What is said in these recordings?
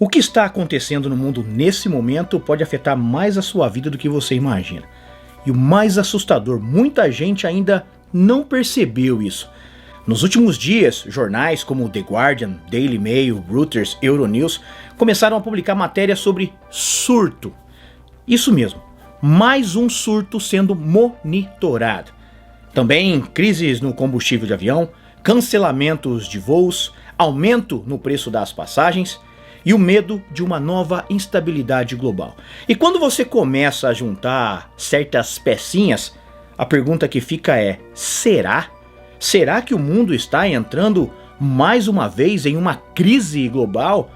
O que está acontecendo no mundo nesse momento pode afetar mais a sua vida do que você imagina. E o mais assustador, muita gente ainda não percebeu isso. Nos últimos dias, jornais como The Guardian, Daily Mail, Reuters, Euronews começaram a publicar matérias sobre surto. Isso mesmo, mais um surto sendo monitorado. Também crises no combustível de avião, cancelamentos de voos, aumento no preço das passagens e o medo de uma nova instabilidade global. E quando você começa a juntar certas pecinhas, a pergunta que fica é: será? Será que o mundo está entrando mais uma vez em uma crise global?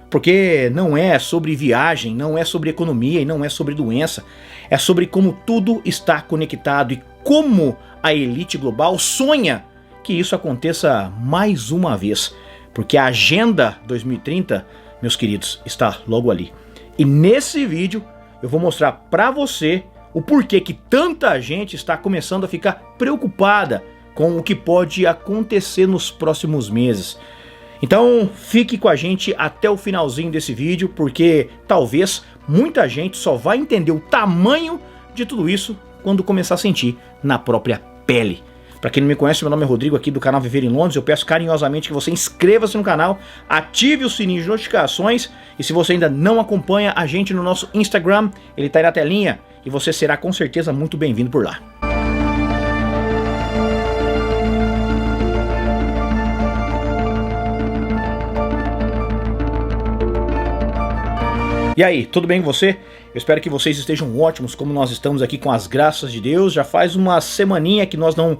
Porque não é sobre viagem, não é sobre economia e não é sobre doença. É sobre como tudo está conectado e como a elite global sonha que isso aconteça mais uma vez. Porque a Agenda 2030, meus queridos, está logo ali. E nesse vídeo eu vou mostrar para você o porquê que tanta gente está começando a ficar preocupada com o que pode acontecer nos próximos meses. Então fique com a gente até o finalzinho desse vídeo, porque talvez muita gente só vai entender o tamanho de tudo isso quando começar a sentir na própria pele. Para quem não me conhece, meu nome é Rodrigo, aqui do canal Viver em Londres. Eu peço carinhosamente que você inscreva-se no canal, ative o sininho de notificações e se você ainda não acompanha a gente no nosso Instagram, ele está aí na telinha e você será com certeza muito bem-vindo por lá. E aí, tudo bem com você? Eu espero que vocês estejam ótimos, como nós estamos aqui com as graças de Deus. Já faz uma semaninha que nós não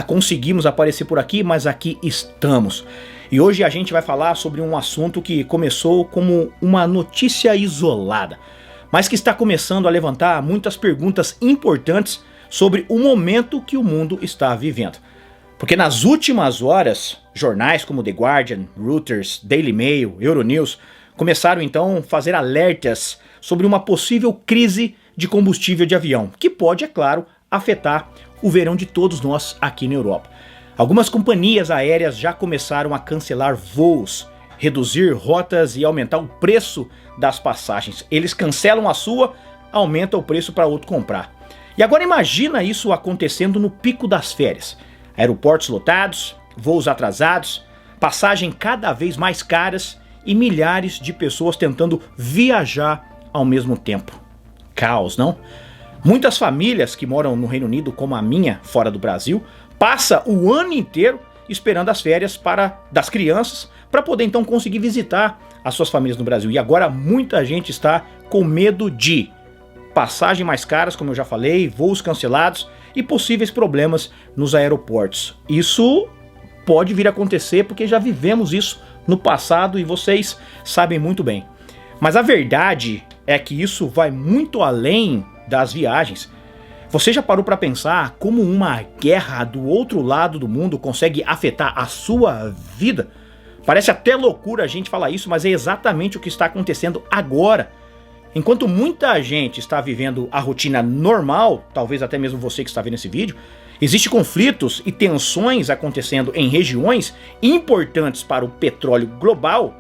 conseguimos aparecer por aqui, mas aqui estamos. E hoje a gente vai falar sobre um assunto que começou como uma notícia isolada, mas que está começando a levantar muitas perguntas importantes sobre o momento que o mundo está vivendo. Porque nas últimas horas, jornais como The Guardian, Reuters, Daily Mail, Euronews começaram então a fazer alertas sobre uma possível crise de combustível de avião, que pode, é claro, afetar o verão de todos nós aqui na Europa. Algumas companhias aéreas já começaram a cancelar voos, reduzir rotas e aumentar o preço das passagens. Eles cancelam a sua, aumenta o preço para outro comprar. E agora imagina isso acontecendo no pico das férias. Aeroportos lotados, voos atrasados, passagem cada vez mais caras e milhares de pessoas tentando viajar ao mesmo tempo. Caos, não? Muitas famílias que moram no Reino Unido, como a minha, fora do Brasil, passa o ano inteiro esperando as férias das crianças para poder então conseguir visitar as suas famílias no Brasil. E agora muita gente está com medo de passagens mais caras, como eu já falei, voos cancelados e possíveis problemas nos aeroportos. Isso pode vir a acontecer porque já vivemos isso no passado e vocês sabem muito bem. Mas a verdade é que isso vai muito além das viagens. Você já parou para pensar como uma guerra do outro lado do mundo consegue afetar a sua vida? Parece até loucura a gente falar isso, mas é exatamente o que está acontecendo agora. Enquanto muita gente está vivendo a rotina normal, talvez até mesmo você que está vendo esse vídeo, existem conflitos e tensões acontecendo em regiões importantes para o petróleo global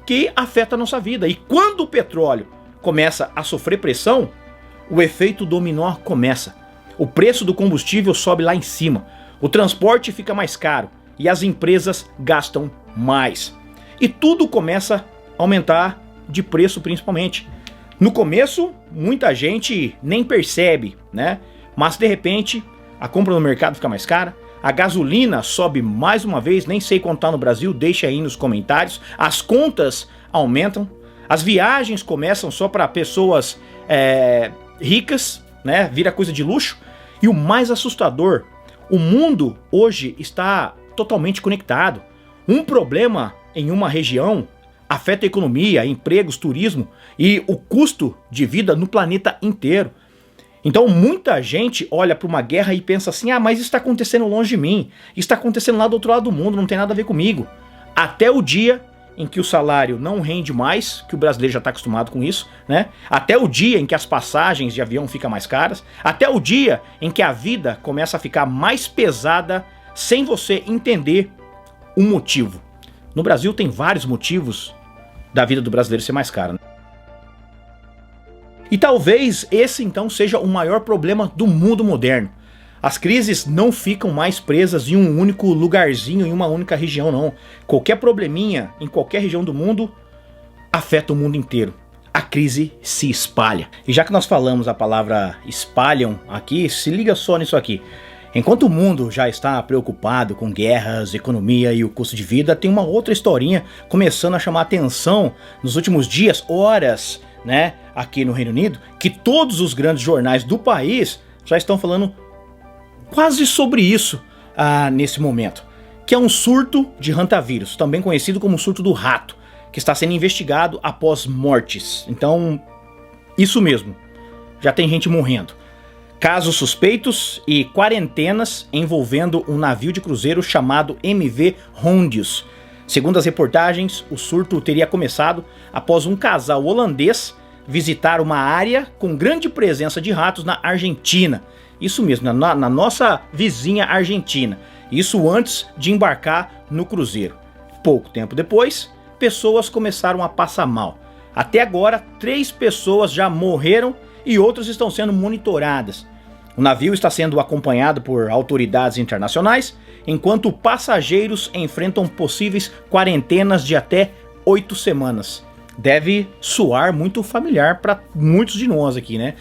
que afeta a nossa vida. E quando o petróleo começa a sofrer pressão, o efeito dominó começa. O preço do combustível sobe lá em cima, o transporte fica mais caro e as empresas gastam mais. E tudo começa a aumentar de preço principalmente. No começo, muita gente nem percebe, né? Mas de repente, a compra no mercado fica mais cara, a gasolina sobe mais uma vez, nem sei quanto está no Brasil, deixa aí nos comentários, as contas aumentam, as viagens começam só para pessoas ricas, né? Vira coisa de luxo. E o mais assustador, o mundo hoje está totalmente conectado. Um problema em uma região afeta a economia, empregos, turismo e o custo de vida no planeta inteiro. Então muita gente olha para uma guerra e pensa assim: ah, mas isso está acontecendo longe de mim, isso está acontecendo lá do outro lado do mundo, não tem nada a ver comigo. Até o dia em que o salário não rende mais, que o brasileiro já está acostumado com isso, né? Até o dia em que as passagens de avião ficam mais caras, até o dia em que a vida começa a ficar mais pesada sem você entender o motivo. No Brasil tem vários motivos da vida do brasileiro ser mais cara, né? E talvez esse então seja o maior problema do mundo moderno. As crises não ficam mais presas em um único lugarzinho, em uma única região, não. Qualquer probleminha em qualquer região do mundo afeta o mundo inteiro. A crise se espalha. E já que nós falamos a palavra espalham aqui, se liga só nisso aqui. Enquanto o mundo já está preocupado com guerras, economia e o custo de vida, tem uma outra historinha começando a chamar a atenção nos últimos dias, horas, né, aqui no Reino Unido, que todos os grandes jornais do país já estão falando quase sobre isso nesse momento, que é um surto de hantavírus, também conhecido como surto do rato, que está sendo investigado após mortes. Então, isso mesmo, já tem gente morrendo. Casos suspeitos e quarentenas envolvendo um navio de cruzeiro chamado MV Rondius. Segundo as reportagens, o surto teria começado após um casal holandês visitar uma área com grande presença de ratos na Argentina. Isso mesmo, na nossa vizinha Argentina. Isso antes de embarcar no cruzeiro. Pouco tempo depois, pessoas começaram a passar mal. Até agora, 3 pessoas já morreram e outras estão sendo monitoradas. O navio está sendo acompanhado por autoridades internacionais, enquanto passageiros enfrentam possíveis quarentenas de até 8 semanas. Deve soar muito familiar para muitos de nós aqui, né?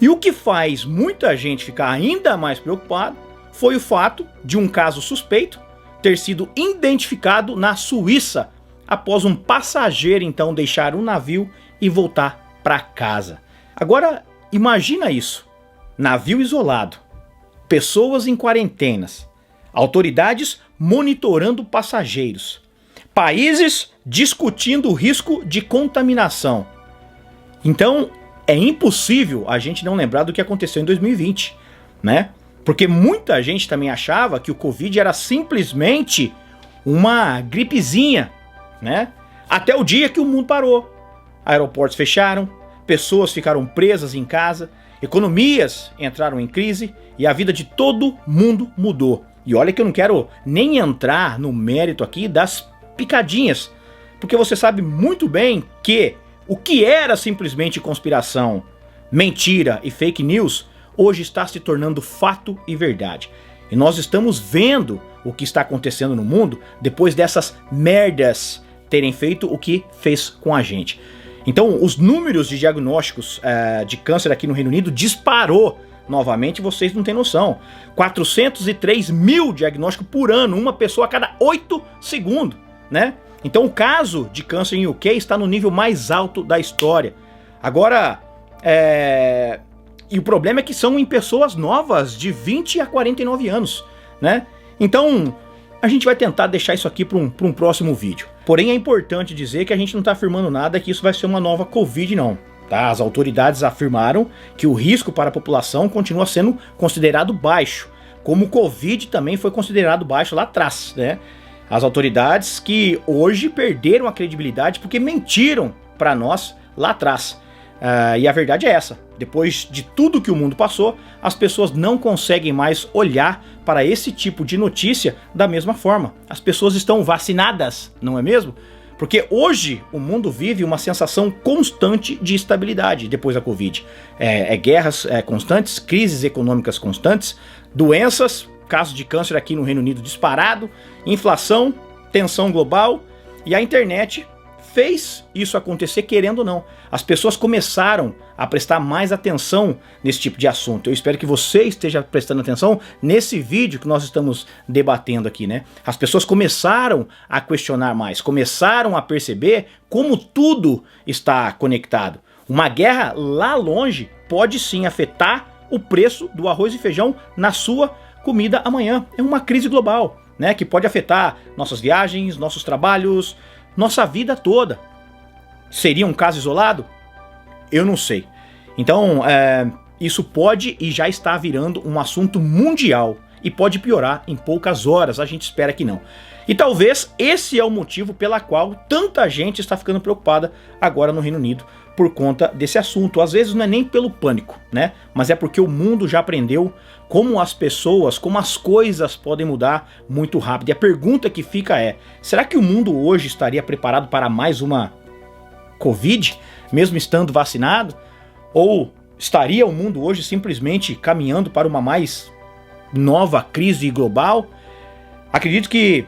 E o que faz muita gente ficar ainda mais preocupado foi o fato de um caso suspeito ter sido identificado na Suíça após um passageiro então deixar o navio e voltar para casa. Agora, imagina isso. Navio isolado, pessoas em quarentenas, autoridades monitorando passageiros, países discutindo o risco de contaminação. Então, é impossível a gente não lembrar do que aconteceu em 2020, né? Porque muita gente também achava que o Covid era simplesmente uma gripezinha, né? Até o dia que o mundo parou. Aeroportos fecharam, pessoas ficaram presas em casa, economias entraram em crise e a vida de todo mundo mudou. E olha que eu não quero nem entrar no mérito aqui das picadinhas, porque você sabe muito bem que o que era simplesmente conspiração, mentira e fake news, hoje está se tornando fato e verdade. E nós estamos vendo o que está acontecendo no mundo depois dessas merdas terem feito o que fez com a gente. Então, os números de diagnósticos de câncer aqui no Reino Unido disparou novamente, vocês não têm noção. 403 mil diagnósticos por ano, uma pessoa a cada 8 segundos, né? Então, o caso de câncer em UK está no nível mais alto da história. Agora, e o problema é que são em pessoas novas, de 20 a 49 anos, né? Então, a gente vai tentar deixar isso aqui para um próximo vídeo. Porém, é importante dizer que a gente não está afirmando nada que isso vai ser uma nova Covid, não. Tá? As autoridades afirmaram que o risco para a população continua sendo considerado baixo, como o Covid também foi considerado baixo lá atrás, né? As autoridades que hoje perderam a credibilidade porque mentiram para nós lá atrás. E a verdade é essa. Depois de tudo que o mundo passou, as pessoas não conseguem mais olhar para esse tipo de notícia da mesma forma. As pessoas estão vacinadas, não é mesmo? Porque hoje o mundo vive uma sensação constante de estabilidade depois da Covid. Guerras constantes, crises econômicas constantes, doenças, casos de câncer aqui no Reino Unido disparado, inflação, tensão global, e a internet fez isso acontecer, querendo ou não. As pessoas começaram a prestar mais atenção nesse tipo de assunto. Eu espero que você esteja prestando atenção nesse vídeo que nós estamos debatendo aqui, né? As pessoas começaram a questionar mais, começaram a perceber como tudo está conectado. Uma guerra lá longe pode sim afetar o preço do arroz e feijão na sua comida amanhã. É uma crise global, né? Que pode afetar nossas viagens, nossos trabalhos, nossa vida toda. Seria um caso isolado? Eu não sei. Então, isso pode e já está virando um assunto mundial e pode piorar em poucas horas, a gente espera que não. E talvez esse é o motivo pela qual tanta gente está ficando preocupada agora no Reino Unido por conta desse assunto. Às vezes não é nem pelo pânico, né? Mas é porque o mundo já aprendeu como as pessoas, como as coisas podem mudar muito rápido. E a pergunta que fica é, será que o mundo hoje estaria preparado para mais uma Covid, mesmo estando vacinado? Ou estaria o mundo hoje simplesmente caminhando para uma mais nova crise global? Acredito que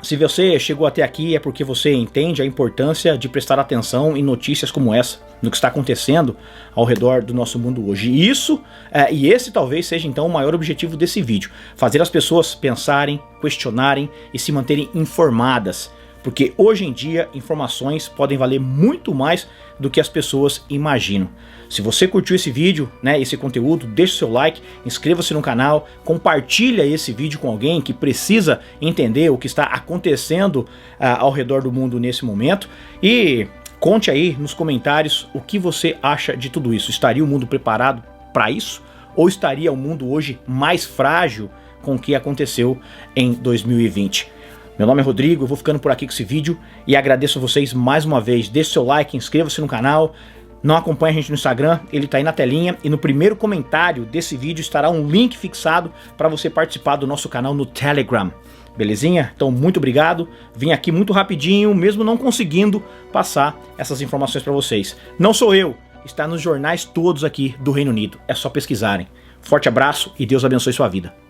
se você chegou até aqui é porque você entende a importância de prestar atenção em notícias como essa, no que está acontecendo ao redor do nosso mundo hoje. E esse talvez seja então o maior objetivo desse vídeo, fazer as pessoas pensarem, questionarem e se manterem informadas. Porque hoje em dia informações podem valer muito mais do que as pessoas imaginam. Se você curtiu esse vídeo, esse conteúdo, deixe seu like, inscreva-se no canal, compartilha esse vídeo com alguém que precisa entender o que está acontecendo ao redor do mundo nesse momento. E conte aí nos comentários o que você acha de tudo isso. Estaria o mundo preparado para isso? Ou estaria o mundo hoje mais frágil com o que aconteceu em 2020? Meu nome é Rodrigo, eu vou ficando por aqui com esse vídeo e agradeço a vocês mais uma vez. Deixe seu like, inscreva-se no canal, não acompanhe a gente no Instagram, ele tá aí na telinha e no primeiro comentário desse vídeo estará um link fixado para você participar do nosso canal no Telegram. Belezinha? Então muito obrigado, vim aqui muito rapidinho, mesmo não conseguindo passar essas informações para vocês. Não sou eu, está nos jornais todos aqui do Reino Unido, é só pesquisarem. Forte abraço e Deus abençoe sua vida.